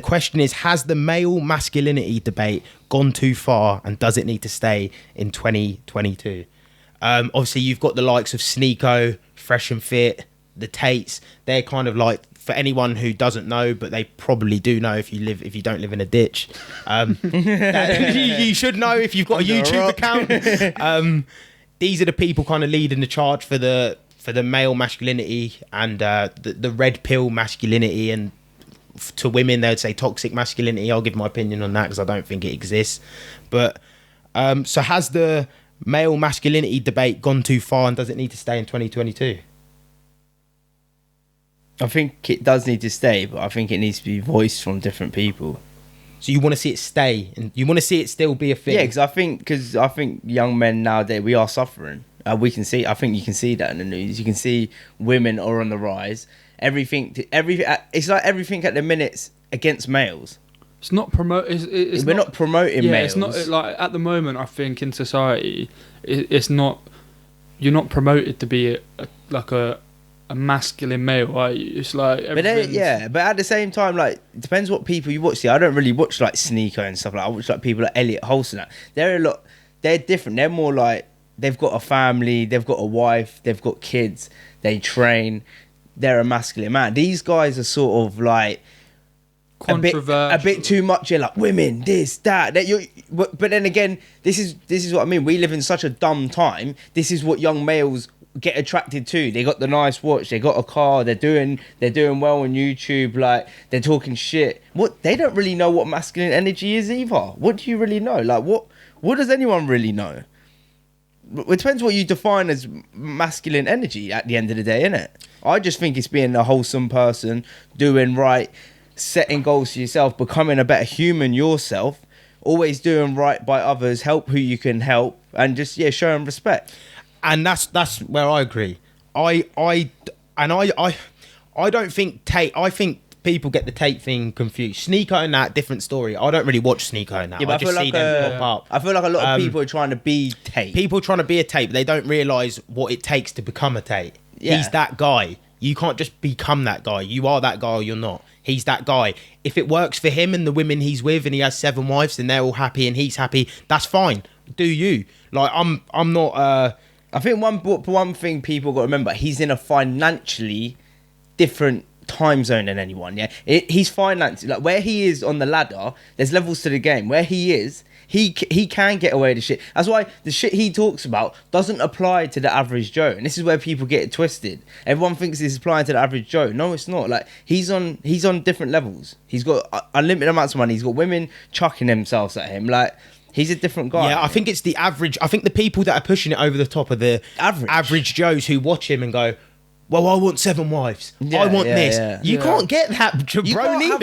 The question is, has the male masculinity debate gone too far, and does it need to stay in 2022? Obviously, you've got the likes of Sneeko, Fresh and Fit, the Tates. They're kind of like, for anyone who doesn't know, but they probably do know if you don't live in a ditch. You should know if you've got a YouTube account. These are the people kind of leading the charge for the male masculinity and the red pill masculinity, and to women they would say toxic masculinity. I'll give my opinion on that because I don't think it exists. But so has the male masculinity debate gone too far, and does it need to stay in 2022? I think it does need to stay, but I think it needs to be voiced from different people. So you want to see it stay, and you want to see it still be a thing? Yeah, because I think young men nowadays, we are suffering. We can see. I think you can see that in the news. You can see women are on the rise. It's like everything at the minute's against males. It's not We're not promoting males. It's not like at the moment. I think in society, it's not. You're not promoted to be a masculine male, right? It's like, but at the same time, like, it depends what people you watch. See, I don't really watch like Sneeko and stuff like. I watch like people like Elliot Holston. They're different. They're more like, they've got a family, they've got a wife, they've got kids, they train. They're a masculine man. These guys are sort of like a bit too much. You're like, women, this, that. But then again, this is what I mean. We live in such a dumb time. This is what young males get attracted to. They got the nice watch, they got a car, they're doing well on YouTube, like, they're talking shit. What, they don't really know what masculine energy is either. What do you really know? Like, what does anyone really know? It depends what you define as masculine energy at the end of the day, innit? I just think it's being a wholesome person, doing right, setting goals for yourself, becoming a better human yourself, always doing right by others, help who you can help, and just showing respect. And that's where I agree. I don't think Tate. I think people get the Tate thing confused. Sneeko and that, different story. I don't really watch Sneeko and that. I just see them pop up. I feel like a lot of people are trying to be Tate. People trying to be a Tate, but they don't realise what it takes to become a Tate. Yeah. He's that guy. You can't just become that guy. You are that guy or you're not. He's that guy. If it works for him and the women he's with, and he has 7 wives and they're all happy and he's happy, that's fine. Do you? Like, I'm not. I think one thing people got to remember, he's in a financially different time zone than anyone. Yeah, he's financially, like, where he is on the ladder. There's levels to the game. Where he is, he can get away with the shit. That's why the shit he talks about doesn't apply to the average Joe, and this is where people get it twisted. Everyone thinks it's applying to the average Joe. No, it's not. Like, he's on different levels. He's got unlimited amounts of money. He's got women chucking themselves at him. Like, he's a different guy. Yeah, I think it's the average. I think the people that are pushing it over the top are the average Joes who watch him and go, well, I want 7 wives. I want this. Yeah. You can't get that, jabroni.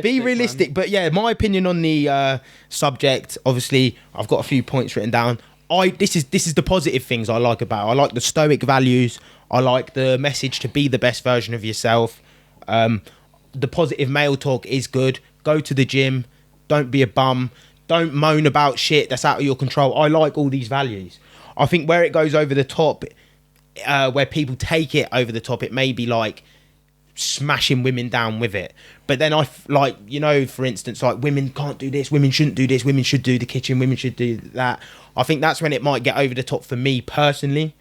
Be realistic. But yeah, my opinion on the subject, obviously, I've got a few points written down. This is the positive things I like about it. I like the stoic values. I like the message to be the best version of yourself. The positive male talk is good. Go to the gym. Don't be a bum. Don't moan about shit that's out of your control. I like all these values. I think where it goes over the top, where people take it over the top, it may be like smashing women down with it. But then for instance, like, women can't do this, women shouldn't do this, women should do the kitchen, women should do that. I think that's when it might get over the top for me personally.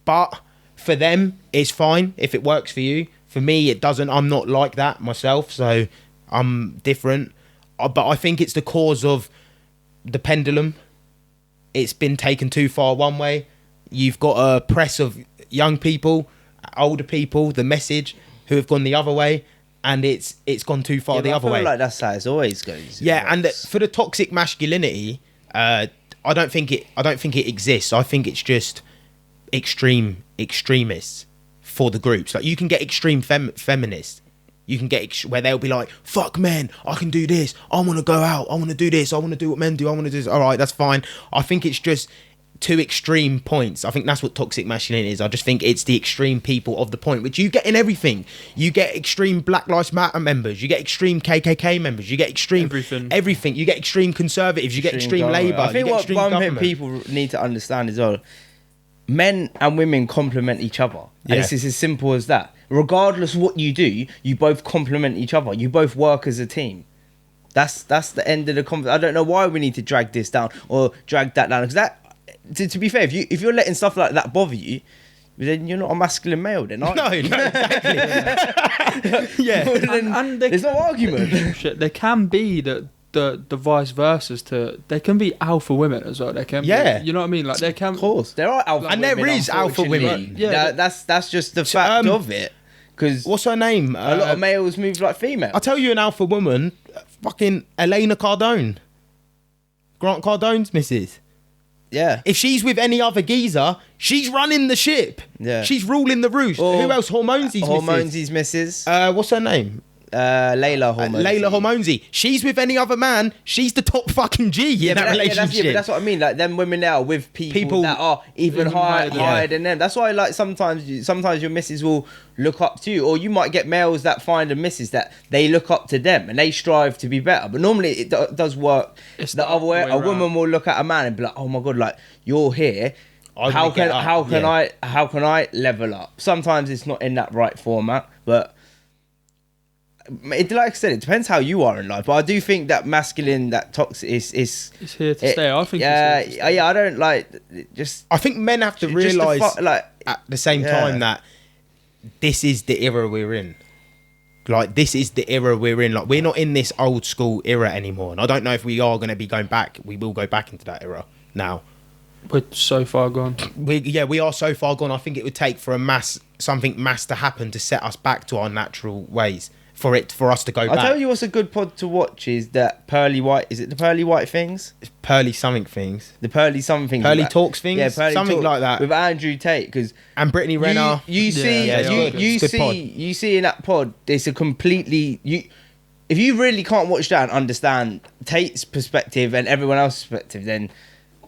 But for them, it's fine if it works for you. For me, it doesn't. I'm not like that myself, so I'm different. But I think it's the cause of the pendulum. It's been taken too far one way. You've got a press of young people, older people, the message, who have gone the other way, and it's gone too far the other way. Like, that's how it always goes. Yeah, and for the toxic masculinity, I don't think it exists. I think it's just extremists for the groups. Like, you can get extreme feminists. You can get where they'll be like, fuck men, I can do this, I want to go out, I want to do this, I want to do what men do, I want to do this. All right, that's fine. I think it's just 2 extreme points. I think that's what toxic masculinity is. I just think it's the extreme people of the point, which you get in everything. You get extreme Black Lives Matter members, you get extreme KKK members, you get extreme everything. You get extreme conservatives, you get extreme Labour. I think one thing people need to understand as well, men and women complement each other. And Yeah. it's as simple as that. Regardless of what you do, you both complement each other. You both work as a team. That's the end of the conversation. I don't know why we need to drag this down or drag that down. Because that, to be fair, if you're letting stuff like that bother you, then you're not a masculine male, then, are you? No, exactly. Yeah. Then And there's no argument. shit, there can be the vice versas to. There can be alpha women as well. There can Yeah. be, you know what I mean? Like there can. Of course, there are alpha And women. there is alpha women. unfortunately. Yeah. That's just the fact of it. Because What's her name? a lot of males move like females. I'll tell you an alpha woman. Fucking Elena Cardone. Grant Cardone's missus. Yeah. If she's with any other geezer, she's running the ship. Yeah. She's ruling the roost. Or Who else? Hormonesy's missus. Hormonesy's missus. What's her name? Layla Hormonesy. Layla Hormonesy. She's with any other man, she's the top fucking G in that relationship. but that's what I mean. Like them women now with people that are even higher than them. That's why like sometimes your missus will look up to you, or you might get males that find a missus that they look up to them and they strive to be better. But normally it does work It's the other way. A woman will look at a man and be like, "Oh my god, like you're here." How can I level up? Sometimes it's not in that right format, but. Like I said, it depends how you are in life, but I do think that masculine, that toxic is It's here to stay. I think. yeah, it's here to stay. yeah. I don't like just. I think men have to just realise like at the same time that this is the era we're in. Like, this is the era we're in. Like, we're not in this old school era anymore. And I don't know if we are going to be going back. We will go back into that era now. We're so far gone. We are so far gone. I think it would take for something mass to happen to set us back to our natural ways. For us to go back. I'll tell you what's a good pod to watch is that Pearly White. Is it the Pearly White things? Pearly something things. The Pearly something. Pearly Talks things? Yeah, Pearly something Talk like that. with Andrew Tate, because And Brittany Renner. You see, Yeah, it's good. you It's a good pod. see in that pod, it's a completely if you really can't watch that and understand Tate's perspective and everyone else's perspective, then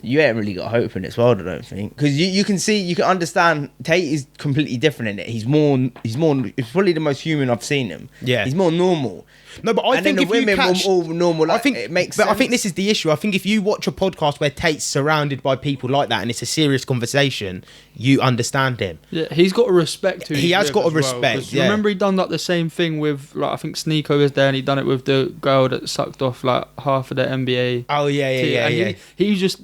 you ain't really got hope in this world, I don't think. Because you can understand Tate is completely different in it. He's probably the most human I've seen him. Yeah. He's more normal. No, but I And think then if the women you catch, were all normal. Like, I think it makes but sense. I think this is the issue. I think if you watch a podcast where Tate's surrounded by people like that and it's a serious conversation, you understand him. Yeah, he's got a respect to. He has got a respect, 'Cause yeah. Remember, he done like the same thing with like I think Sneeko was there, and he done it with the girl that sucked off like half of the NBA. Oh yeah, team, and he just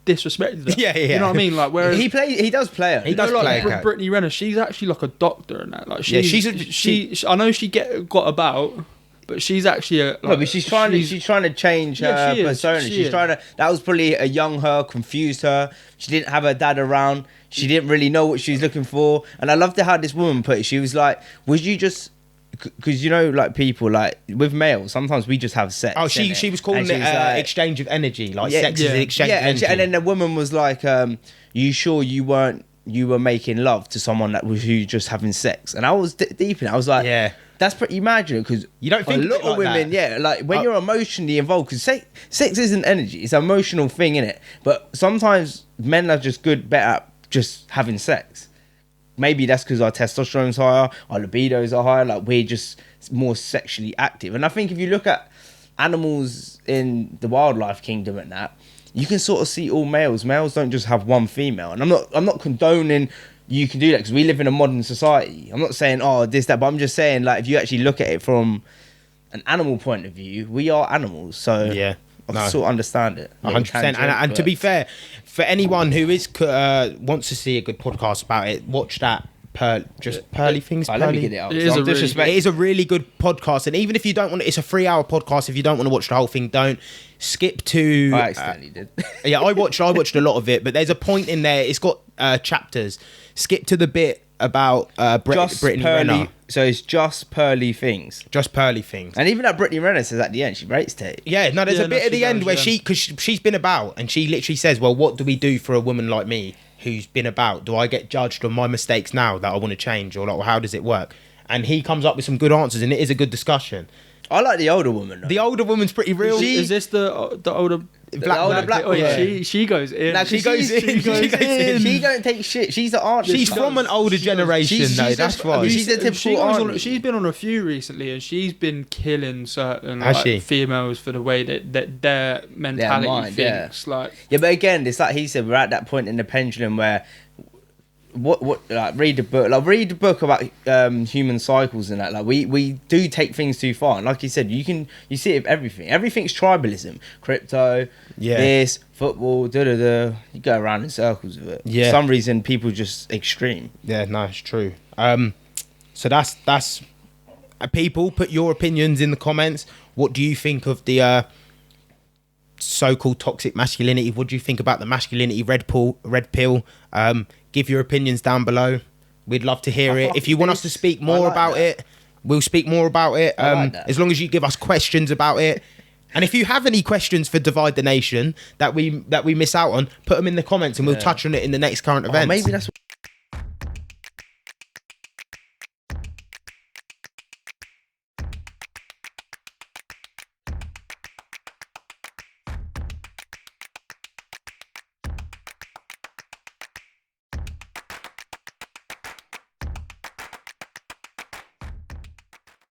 disrespected her. Yeah. You know what I mean? Like whereas he does play her. He does like play her. Brittany Renner, she's actually like a doctor and that. Like Yeah, I know she got about, but she's actually a. Like, No, but she's trying to change Yeah, her she is, persona. she She's is. trying to. That was probably a young her, confused her. She didn't have her dad around. She didn't really know what she was looking for. And I loved how this woman put it. She was like, "Was you just?" Because you know, like people, like with males, sometimes we just have sex. Oh, she was calling And she it was like- exchange of energy. Like Yeah, sex is an exchange of and, energy. and then the woman was like, "You sure you were making love to someone that was you just having sex?" And I was deep in it. I was like, Yeah. That's pretty imagine because You don't think a of lot it like of women, that. yeah, like when you're emotionally involved, because sex isn't energy; it's an emotional thing in it. But sometimes men are just better at just having sex. Maybe that's because our testosterone's higher, our libidos are higher. Like we're just more sexually active. And I think if you look at animals in the wildlife kingdom and that, you can sort of see all males. Males don't just have one female. And I'm not condoning you can do that because we live in a modern society. I'm not saying this that, but I'm just saying like if you actually look at it from an animal point of view, we are animals. So Yeah. I sort of understand it. 100%. And to be fair, for anyone who wants to see a good podcast about it, watch that Pearly Things. Let me get it out. It is So a I'm really- disrespecting- It is a really good podcast, and even if you don't want it, it's a 3-hour podcast. If you don't want to watch the whole thing, don't skip to. I accidentally did. Yeah, I watched a lot of it, but there's a point in there. It's got chapters. Skip to the bit about Brittany Renner. So it's just Pearly Things. Just Pearly Things. And even that Brittany Renner says at the end, she rates Tate. Yeah, no, there's Yeah, a bit no, at the she end does, where yeah. because she's been about, and she literally says, "Well, what do we do for a woman like me who's been about? Do I get judged on my mistakes now that I want to change, or like, well, how does it work?" And he comes up with some good answers, and it is a good discussion. I like the older woman. Though. The older woman's pretty real. Is this the older black Oh, woman. yeah. She goes in. Nah, she goes in. She goes in. She don't take shit. She's the aunt. She's She from does. an older generation, she's though. just- That's I mean, why. she's a typical auntie. She's been on a few recently, and she's been killing certain Has she? females for the way that their mentality mind, yeah. thinks. Like Yeah, but again, it's like he said, we're at that point in the pendulum where read the book about human cycles and that. Like we do take things too far, and like you said, you see it with everything's tribalism, crypto, this, football, you go around in circles with it. For some reason people just extreme. No, it's true. So that's people, put your opinions in the comments. What do you think of the so-called toxic masculinity? What do you think about the masculinity red pill? Give your opinions down below. We'd love to hear it. If you want us to speak more about it, we'll speak more about it. As long as you give us questions about it. And if you have any questions for Divide the Nation that we miss out on, put them in the comments and we'll touch on it in the next current event. Maybe that's what